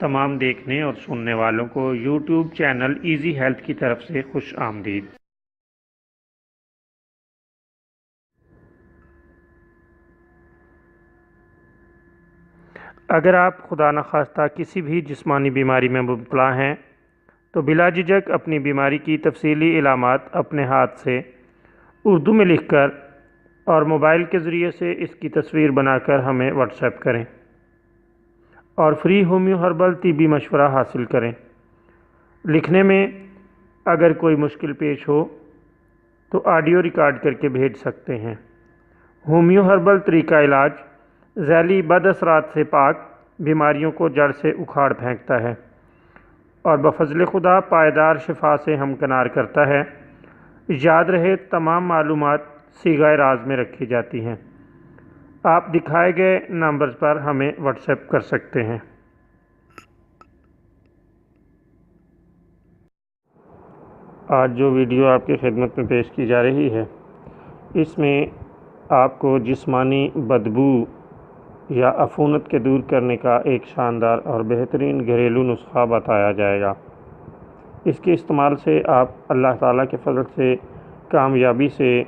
تمام دیکھنے اور سننے والوں کو یوٹیوب چینل ایزی ہیلتھ کی طرف سے خوش آمدید۔ اگر آپ خدا نخواستہ کسی بھی جسمانی بیماری میں مبتلا ہیں تو بلا جھجک اپنی بیماری کی تفصیلی علامات اپنے ہاتھ سے اردو میں لکھ کر اور موبائل کے ذریعے سے اس کی تصویر بنا کر ہمیں واٹس ایپ کریں اور فری ہومیو ہربل طبی مشورہ حاصل کریں۔ لکھنے میں اگر کوئی مشکل پیش ہو تو آڈیو ریکارڈ کر کے بھیج سکتے ہیں۔ ہومیو ہربل طریقہ علاج ذیلی بد اثرات سے پاک، بیماریوں کو جڑ سے اکھاڑ پھینکتا ہے اور بفضل خدا پائیدار شفا سے ہمکنار کرتا ہے۔ یاد رہے تمام معلومات صیغہ راز میں رکھی جاتی ہیں۔ آپ دکھائے گئے نمبرز پر ہمیں واٹس ایپ کر سکتے ہیں۔ آج جو ویڈیو آپ کی خدمت میں پیش کی جا رہی ہے، اس میں آپ کو جسمانی بدبو یا عفونت کے دور کرنے کا ایک شاندار اور بہترین گھریلو نسخہ بتایا جائے گا۔ اس کے استعمال سے آپ اللہ تعالیٰ کے فضل سے کامیابی سے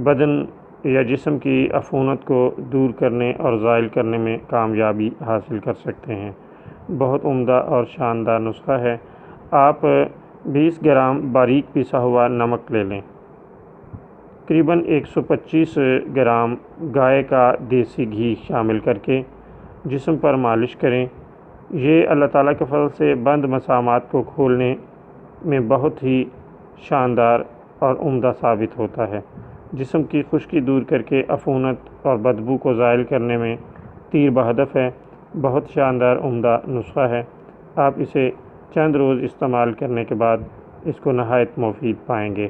بدن یا جسم کی عفونت کو دور کرنے اور زائل کرنے میں کامیابی حاصل کر سکتے ہیں۔ بہت عمدہ اور شاندار نسخہ ہے۔ آپ 20 گرام باریک پسا ہوا نمک لے لیں، تقریباً 125 گرام گائے کا دیسی گھی شامل کر کے جسم پر مالش کریں۔ یہ اللہ تعالیٰ کے فضل سے بند مسامات کو کھولنے میں بہت ہی شاندار اور عمدہ ثابت ہوتا ہے۔ جسم کی خشکی دور کر کے عفونت اور بدبو کو زائل کرنے میں تیر بہدف ہے۔ بہت شاندار عمدہ نسخہ ہے۔ آپ اسے چند روز استعمال کرنے کے بعد اس کو نہایت مفید پائیں گے۔